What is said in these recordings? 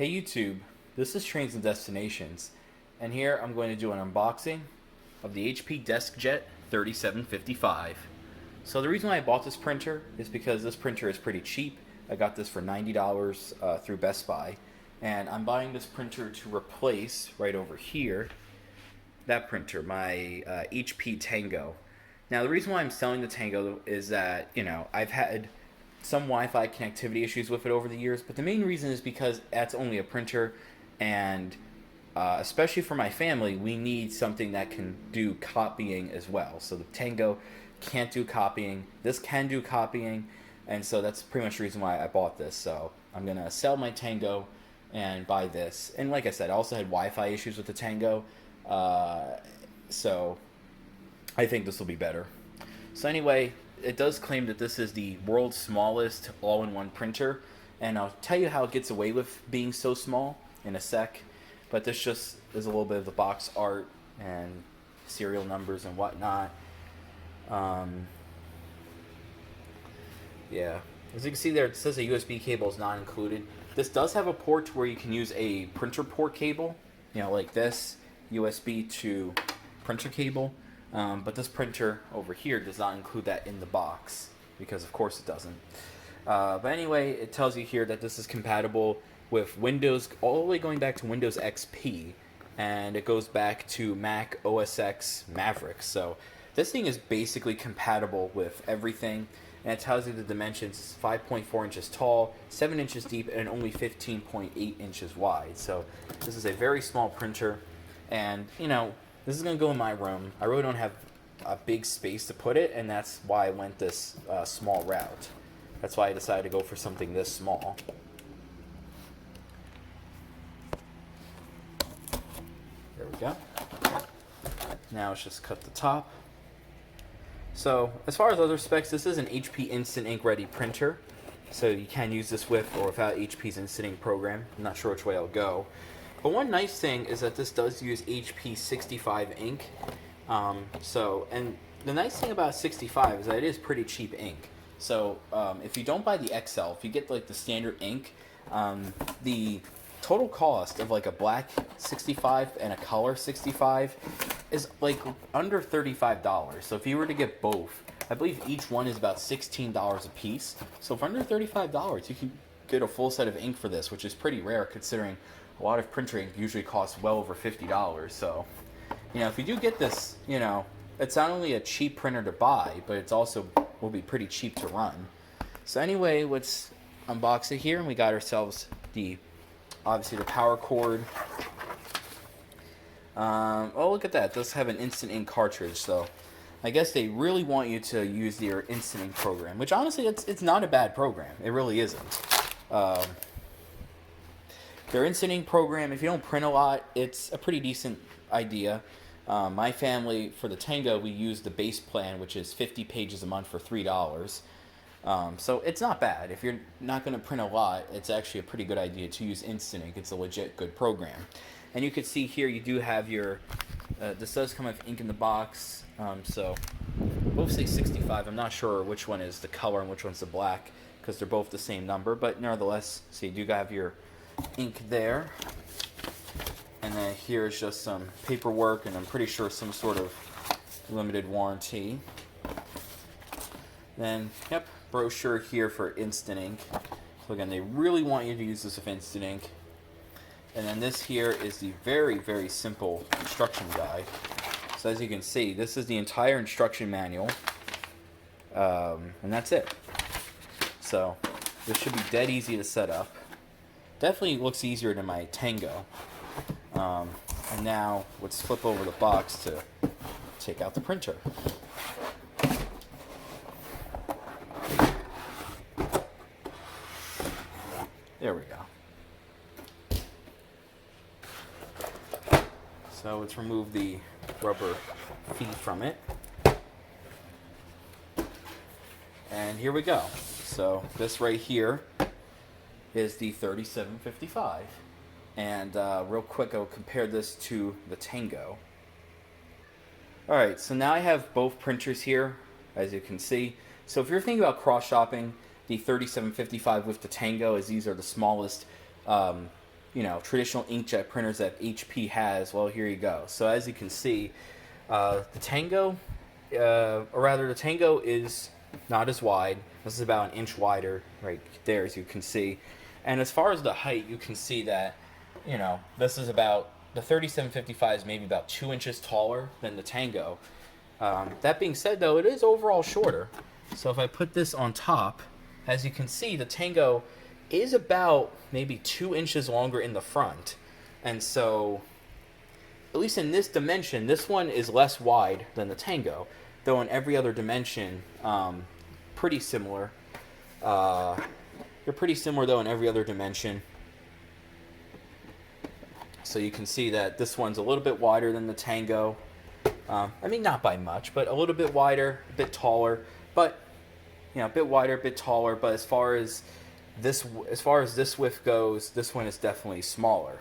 Hey YouTube, this is Trains and Destinations, and here I'm going to do an unboxing of the HP Deskjet 3755. So the reason why I bought this printer is because this printer is pretty cheap. I got this for $90 through Best Buy, and I'm buying this printer to replace, right over here, that printer, my HP Tango. Now the reason why I'm selling the Tango is that, I've had some Wi-Fi connectivity issues with it over the years, but the main reason is because that's only a printer, and especially for my family, we need something that can do copying as well. So the Tango can't do copying. This can do copying, and so that's pretty much the reason why I bought this. So I'm gonna sell my Tango and buy this. And like I said, I also had Wi-Fi issues with the Tango, so I think this will be better. So anyway, it does claim that this is the world's smallest all-in-one printer, and I'll tell you how it gets away with being so small in a sec, but this just is a little bit of the box art and serial numbers and whatnot. Yeah, as you can see there, it says a USB cable is not included. This does have a port where you can use a printer port cable, like this, USB to printer cable. But this printer over here does not include that in the box, because of course it doesn't. But anyway, it tells you here that this is compatible with Windows, all the way going back to Windows XP, and it goes back to Mac OS X Maverick. So this thing is basically compatible with everything, and it tells you the dimensions: 5.4 inches tall, 7 inches deep, and only 15.8 inches wide. So this is a very small printer, and this is going to go in my room. I really don't have a big space to put it, and that's why I went this small route. That's why I decided to go for something this small. There we go. Now let's just cut the top. So as far as other specs, this is an HP Instant Ink Ready printer. So you can use this with or without HP's Instant Ink program. I'm not sure which way I'll go. But one nice thing is that this does use HP 65 ink. And the nice thing about 65 is that it is pretty cheap ink. So if you don't buy the XL, if you get like the standard ink, the total cost of like a black 65 and a color 65 is like under $35. So if you were to get both, I believe each one is about $16 a piece. So for under $35, you can get a full set of ink for this, which is pretty rare considering a lot of printer ink usually costs well over $50. So, if you do get this, it's not only a cheap printer to buy, but it's also will be pretty cheap to run. So anyway, let's unbox it here, and we got ourselves obviously the power cord. Oh, look at that! It does have an Instant Ink cartridge, so I guess they really want you to use their Instant Ink program, which honestly, it's not a bad program. It really isn't. Their Instant Ink program, if you don't print a lot, it's a pretty decent idea. My family, for the Tango, we use the base plan, which is 50 pages a month for $3. So it's not bad. If you're not going to print a lot, it's actually a pretty good idea to use Instant Ink. It's a legit good program. And you can see here you do have your, this does come with ink in the box. So both say 65. I'm not sure which one is the color and which one's the black, because they're both the same number. But nevertheless, so you do have your ink there, and then here is just some paperwork, and I'm pretty sure some sort of limited warranty. Then, brochure here for Instant Ink. So again, they really want you to use this with Instant Ink. And then this here is the very, very simple instruction guide. So as you can see, this is the entire instruction manual, and that's it. So this should be dead easy to set up. Definitely looks easier than my Tango. And now let's flip over the box to take out the printer. There we go. So let's remove the rubber feet from it. And here we go. So this right here is the 3755, and real quick I'll compare this to the Tango. Alright, so now I have both printers here, as you can see. So if you're thinking about cross shopping, the 3755 with the Tango, as these are the smallest traditional inkjet printers that HP has, well, here you go. So as you can see, the Tango, the Tango is not as wide. This is about an inch wider right there, as you can see. And as far as the height, you can see that, this is about, the 3755 is maybe about 2 inches taller than the Tango. That being said, though, it is overall shorter. So if I put this on top, as you can see, the Tango is about maybe 2 inches longer in the front. And so, at least in this dimension, this one is less wide than the Tango. Though in every other dimension, pretty similar. They're pretty similar, though, in every other dimension. So you can see that this one's a little bit wider than the Tango. I mean, not by much, but a little bit wider, a bit taller. But, a bit wider, a bit taller. But as far as this width goes, this one is definitely smaller.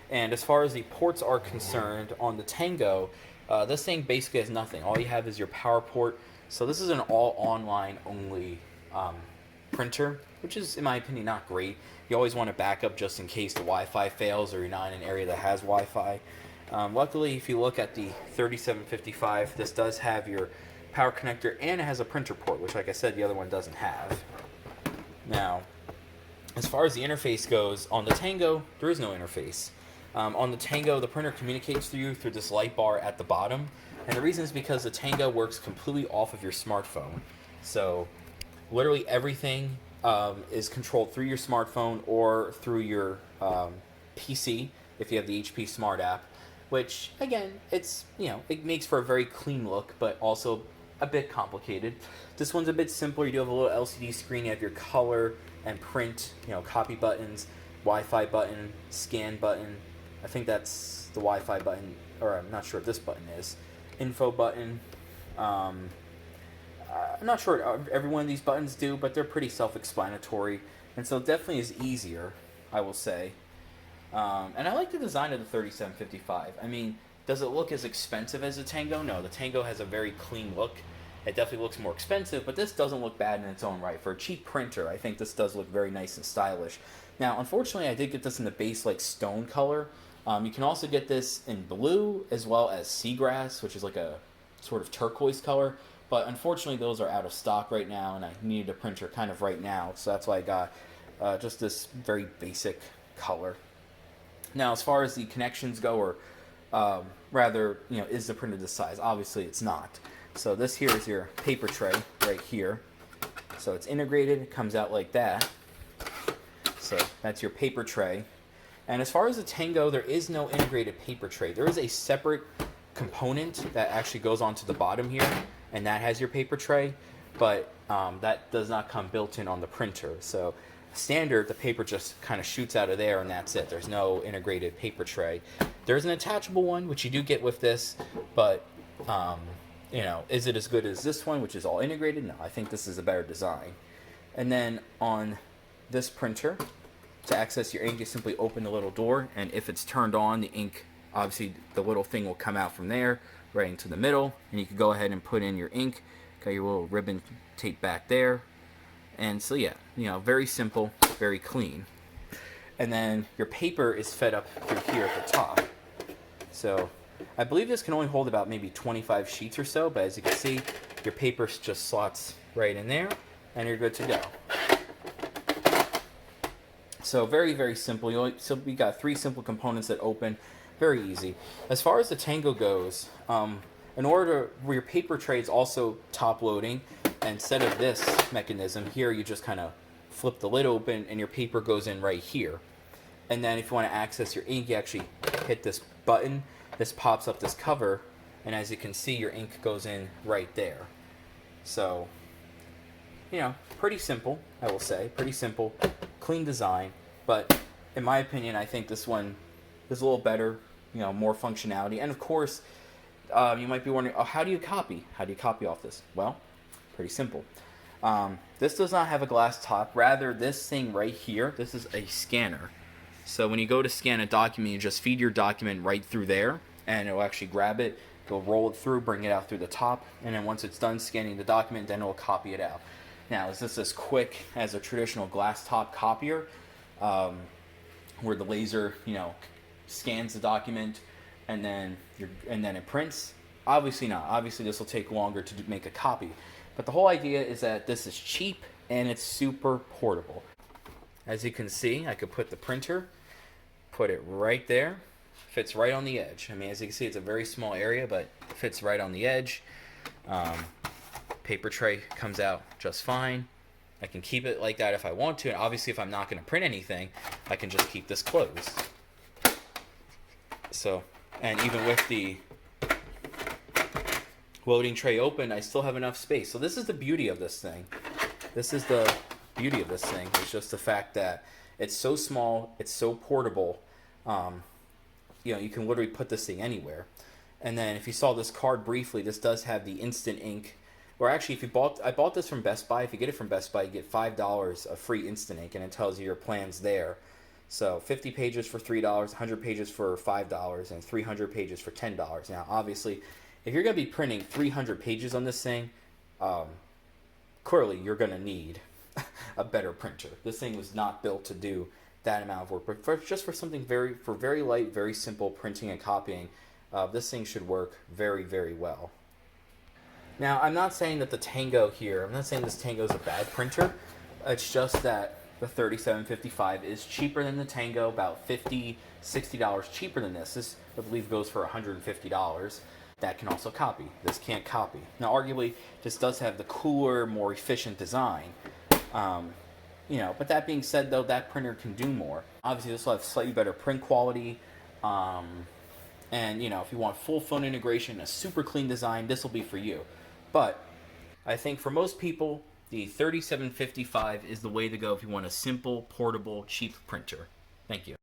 And as far as the ports are concerned, on the Tango, this thing basically has nothing. All you have is your power port. So this is an all online only printer, which is, in my opinion, not great. You always want to back up just in case the Wi-Fi fails or you're not in an area that has Wi-Fi. Luckily, if you look at the 3755, this does have your power connector and it has a printer port, which, like I said, the other one doesn't have. Now, as far as the interface goes, on the Tango, there is no interface. On the Tango, the printer communicates through this light bar at the bottom. And the reason is because the Tango works completely off of your smartphone. So, literally everything is controlled through your smartphone or through your PC if you have the HP Smart app, which again, it makes for a very clean look, but also a bit complicated. This one's a bit simpler. You do have a little LCD screen. You have your color and print, copy buttons, Wi-Fi button, scan button. I think that's the Wi-Fi button, or I'm not sure what this button is. Info button. I'm not sure what every one of these buttons do, but they're pretty self-explanatory, and so it definitely is easier, I will say. And I like the design of the 3755. I mean, does it look as expensive as the Tango? No, the Tango has a very clean look. It definitely looks more expensive, but this doesn't look bad in its own right. For a cheap printer, I think this does look very nice and stylish. Now, unfortunately, I did get this in the base like stone color. You can also get this in blue as well as seagrass, which is like a sort of turquoise color. But unfortunately, those are out of stock right now, and I needed a printer kind of right now. So that's why I got just this very basic color. Now, as far as the connections go, or is the printer this size? Obviously, it's not. So this here is your paper tray right here. So it's integrated. It comes out like that. So that's your paper tray. And as far as the Tango, there is no integrated paper tray. There is a separate component that actually goes onto the bottom here, and that has your paper tray, but that does not come built in on the printer. So standard, the paper just kind of shoots out of there, and that's it. There's no integrated paper tray. There's an attachable one, which you do get with this, but is it as good as this one, which is all integrated? No, I think this is a better design. And then on this printer, to access your ink, you simply open the little door, and if it's turned on, the ink, obviously the little thing will come out from there right into the middle, and you can go ahead and put in your ink. Got your little ribbon tape back there. And so yeah, very simple, very clean. And then your paper is fed up through here at the top. So I believe this can only hold about maybe 25 sheets or so, but as you can see, your paper just slots right in there, and you're good to go. So very, very simple. We got 3 simple components that open. Very easy. As far as the Tango goes, in order where your paper tray is also top loading, and instead of this mechanism here, you just kind of flip the lid open and your paper goes in right here. And then if you want to access your ink, you actually hit this button. This pops up this cover, and as you can see, your ink goes in right there. So, pretty simple, I will say. Pretty simple, clean design. But in my opinion, I think this one is a little better, more functionality. And of course, you might be wondering, how do you copy? How do you copy off this? Well, pretty simple. This does not have a glass top. Rather, this thing right here, this is a scanner. So when you go to scan a document, you just feed your document right through there, and it'll actually grab it, it'll roll it through, bring it out through the top, and then once it's done scanning the document, then it'll copy it out. Now, is this as quick as a traditional glass top copier? where the laser, you know, scans the document and then it prints. Obviously not. Obviously this will take longer to make a copy. But the whole idea is that this is cheap and it's super portable. As you can see, I could put the printer, put it right there. Fits right on the edge. I mean, as you can see, it's a very small area, but it fits right on the edge. Paper tray comes out just fine. I can keep it like that if I want to, and obviously if I'm not going to print anything, I can just keep this closed. So, and even with the loading tray open, I still have enough space. So this is the beauty of this thing. This is the beauty of this thing. It's just the fact that it's so small, it's so portable. You know, you can literally put this thing anywhere. And then if you saw this card briefly, this does have the instant ink. Or actually, I bought this from Best Buy. If you get it from Best Buy, you get $5 of free instant ink, and it tells you your plans there. So 50 pages for $3, 100 pages for $5, and 300 pages for $10. Now, obviously, if you're going to be printing 300 pages on this thing, clearly you're going to need a better printer. This thing was not built to do that amount of work, but just for something very light, very simple printing and copying, this thing should work very, very well. Now, I'm not saying that the Tango here, I'm not saying this Tango is a bad printer. It's just that the 3755 is cheaper than the Tango, about $50, $60 cheaper than this. This, I believe, goes for $150. That can also copy. This can't copy. Now, arguably, this does have the cooler, more efficient design. You know, but that being said, though, that printer can do more. Obviously, this will have slightly better print quality. And, you know, if you want full phone integration, a super clean design, this will be for you. But I think for most people, the 3755 is the way to go if you want a simple, portable, cheap printer. Thank you.